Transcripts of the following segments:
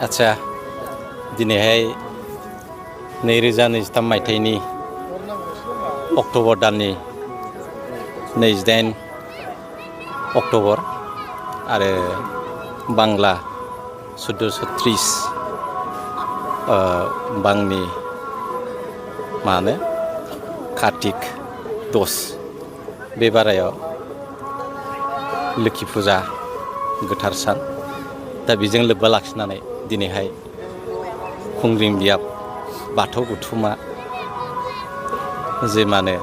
आच्छा दिनैहाय 2023 मायथाइनि अक्ट'बर दाननि 28 अक्ट'बर आरो बांला 1430 बांनि मानो कार्तिक दस बे बारायाव लोखि फुजा गोथार सान दा बेजों लोब्बा लाखिनानै दिनैहाय खुंग्रिं बियाब बाथौ गौथुमा जे माने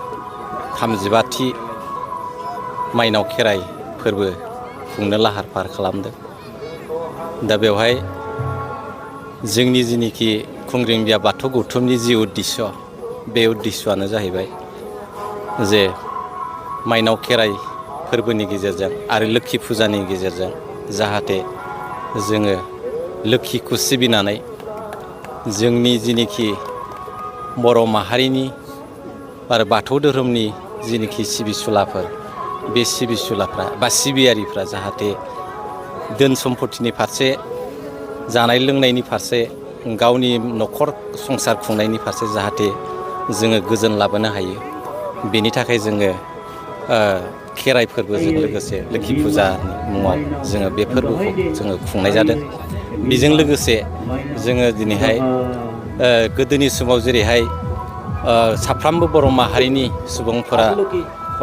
35थि माइनाव खेराइ फोरबो खुंनो लाहार फाहार खालामदों। दा बेवहाय जोंनि जिनिखि खुंग्रिं बियाब बाथौ गौथुमनि जि उद्देश्य बे उद्देश्यआनो जाहैबाय जे माइनाव खेराइ फोरबोनि गेजेरजों आरो लोखि फुजानि गेजेरजों जाहाथे जोङो लोखिखौ सिबिनानै जोंनि जिनिखि बर' माहारिनि आरो बाथौ धोरोमनि जिनिखि सिबिसुलाफोर बे सिबिसुलाफ्रा बा सिबियारिफ्रा जाहाथे धोन सम्पतिनि फारसे जानाय लोंनायनि फारसे गावनि न'खर संसार खुंनायनि फारसे जाहाथे जोङो गोजोन लाबोनो हायो बेनि थाखाय जोङो खेराइ फोरबोजों लोगोसे लोखि फुजानि मुङाव जोङो बे फोरबोखौ जोङो खुंनाय जादों। बेजों लोगोसे जोङो दिनैहाय गोदोनि समाव जेरैहाय साफ्रोमबो बर' माहारिनि सुबुंफोरा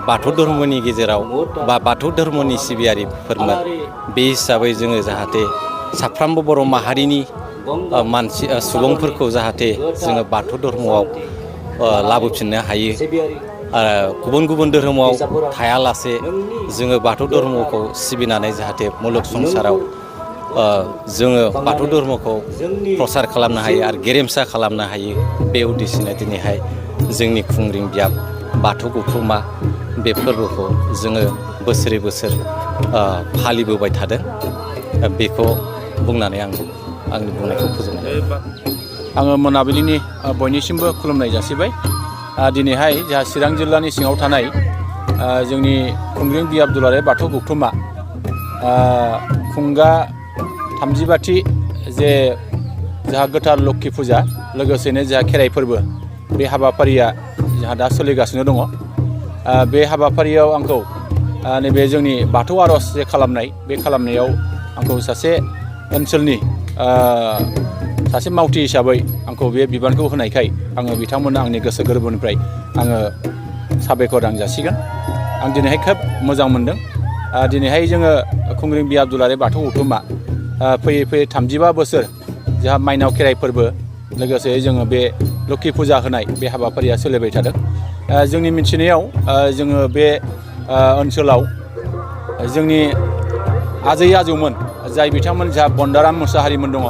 बाथौ धर्मनि गेजेराव बा बाथौ धर्मनि सिबियारिफोरमोन बे हिसाबै जोङो जाहाथे साफ्रोमबो बर' माहारिनि मानसि सुबुंफोरखौ जाहाथे जोङो बाथौ धर्मआव लाबोफिननो हायो। गुबुन गुबुन धोरोमाव थायालासे जोङो बाथौ धर्मखौ सिबिनानै जाहाथे मुलुग संसाराव जोङो बाथौ धर्मखौ प्रसार खालामनो हायो आरो गेरेमसा खालामनो हायो बे उद्देश्यनो दिनैहाय जोंनि खुंग्रिं बियाब बाथौ गौथुमा बे फोरबोखौ जोङो बोसोरै बोसोर फालिबोबाय थादों। बेखौ बुंनानै आं आंनि बुंनायखौ फोजोबनाय आङो मोनाबिलिनि बयनिसिमबो खुलुमनाय जासिबाय। दिनैहाय जोंहा चिरां जिल्लानि सिङाव थानाय जोंनि खुंग्रिं बियाब दुलाराय बाथौ गौथुमा खुंगा 35थि जे जोंहा गोथार लोखि फुजा लोगोसेनो जोंहा खेराइ फोरबो बे हाबाफारिया जोंहा दा सोलिगासिनो दङ। बे हाबाफारियाव आंखौ नैबे जोंनि बाथौ आर'ज जे खालामनाय बे खालामनायाव आंखौ सासे ओनसोलनि सासे मावथि हिसाबै आंखौ बे बिबानखौ होनायखाय आङो बिथांमोननो आंनि गोसो गोरबोनिफ्राय आङो साबायखर आं जासिगोन। आं दिनैहाय खोब मोजां मोनदों। दिनैहाय जोङो खुंग्रिं बियाब दुलाराय बाथौ गौथुमा फैयै फैयै 35 बोसोर जोंहा माइनाव खेराइ फोरबो लोगोसे जोङो बे लोखि फुजा होनाय बे हाबाफारिया सोलिबाय थादों। जोंनि मिथिनायाव जोङो बे ओनसोलाव जोंनि आजै आजौमोन जाय बिथांमोन जा बन्दाराम मोसाहारिमोन दङ,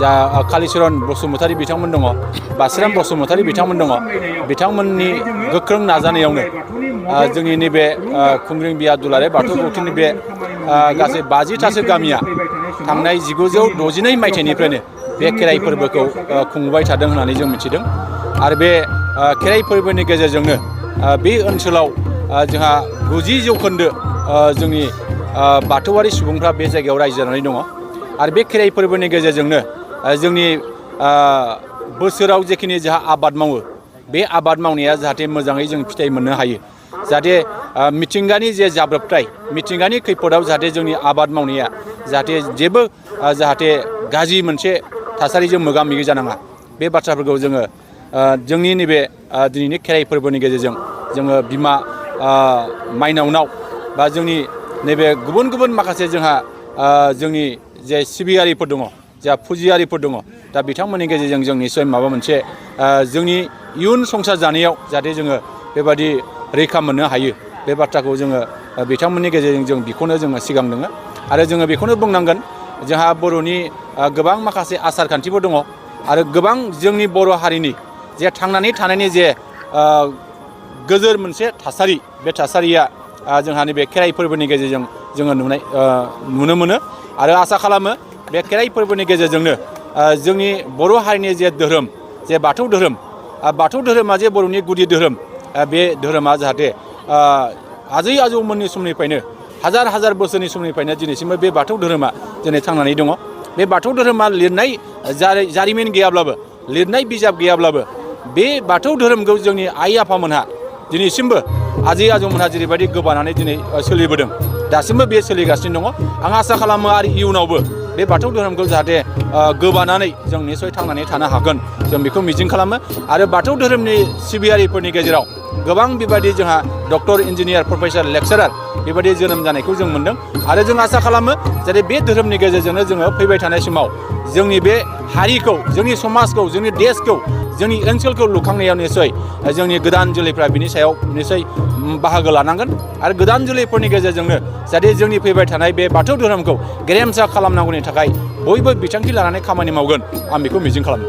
जा कालिचरन बसुमतारी बिथांमोन दङ, बासिराम बसुमतारी बिथांमोन दङ, बिथांमोननि गोख्रों नाजानायावनो जोंनि नैबे खुंग्रिं बियाब दुलाराय बाथौ गौथुमनि बे गासै 50थासो गामिया थांनाय 1962 मायथाइनिफ्रायनो बे खेराइ फोरबोखौ खुंबाय थादों होननानै जों मिथिदों। आरो बे खेराइ फोरबोनि गेजेरजोंनो बे ओनसोलाव जोंहा 90% जोंनि बाथौआरि सुबुंफ्रा बे जायगायाव रायजो जानानै दङ। आरो बे खेराइ फोरबोनि गेजेरजोंनो जोंनि बोसोराव जेखिनि जोंहा आबाद मावो बे आबाद मावनाया जाहाथे मोजाङै जों फिथाइ मोननो हायो, जाहाथे मिथिंगानि जे जाब्रबथाय मिथिंगानि खैफोदाव जाहाथे जोंनि आबाद मावनाया जाहाथे जेबो जाहाथे गाज्रि मोनसे थासारिजों मोगा मोगि जानाङा बे बाथ्राफोरखौ जोङो जोंनि नैबे दिनैनि खेराइ फोरबोनि गेजेरजों जोङो बिमा माइनावनाव बा जोंनि नैबे गुबुन गुबुन माखासे जोंहा जोंनि जे सिबियारिफोर दङ, जा फुजियारिफोर दङ, दा बिथांमोननि गेजेरजों जों निस्सय माबा मोनसे जोंनि इयुन संसार जानायाव जाहाथे जोङो बेबादि रैखा मोननो हायो बे बाथ्राखौ जोङो बिथांमोननि गेजेरजों जों बेखौनो जोङो सिगांदोङो। आरो जोङो बेखौनो बुंनांगोन जोंहा बर'नि गोबां माखासे आसार खान्थिफोर दङ आरो गोबां जोंनि बर' हारिनि जे थांनानै थानायनि जे गोजोर मोनसे थासारि बे थासारिया जोंहा नैबे खेराइ फोरबोनि गेजेरजों जोङो नुनो मोनो। आरो आसा खालामो बे खेराइ फोरबोनि गेजेरजोंनो जोंनि बर' हारिनि जे धोरोम जे बाथौ धोरोमा जे बर'नि गुदि धोरोम बे धोरोमा जाहाथे आजै आजौमोननि समनिफ्रायनो हाजार हाजार बोसोरनि समनिफ्रायनो दिनैसिमबो बे बाथौ धोरोमा दिनै थांनानै दङ। बे बाथौ धोरोमा लिरनाय जारिमिन गैयाब्लाबो लिरनाय बिजाब गैयाब्लाबो बे बाथौ धोरोमखौ जोंनि आइ आफामोनहा दिनैसिमबो आजै आजौमोनहा जेरैबायदि गोबानानै दिनै सोलिबोदों दासिमबो बे सोलिगासिनो दङ आं आसा खालामो आरो इयुनावबो बे बाथौ धोरोमखौ जाहाथे गोबानानै जों निसय थांनानै थानो हागोन जों बेखौ मिजिं खालामो आरो बाथौ धोरोमनि सिबियारिफोरनि गेजेराव गोबां बेबायदि जोंहा डक्टर इन्जिनियार प्रफेसार लेक्सारार बेबायदि जोनोम जानायखौ जों मोन्दों आरो जों आसा खालामो जाहाथे बे धोरोमनि गेजेरजोंनो जोङो फैबाय थानाय समाव जोंनि बे हारिखौ जोंनि समाजखौ जोंनि देशखौ जोंनि ओनसोलखौ लुखांनायाव निसय जोंनि गोदान जोलैफ्रा बिनि सायाव निसय बाहागो लानांगोन आरो गोदान जोलैफोरनि गेजेरजोंनो जाहाथे जोंनि फैबाय थानाय बे बाथौ धोरोमखौ गेरेमसा खालामनांगौनि थाखाय बयबो बिथांखि लानानै खामानि मावगोन आं बेखौ मिजिं खालामो।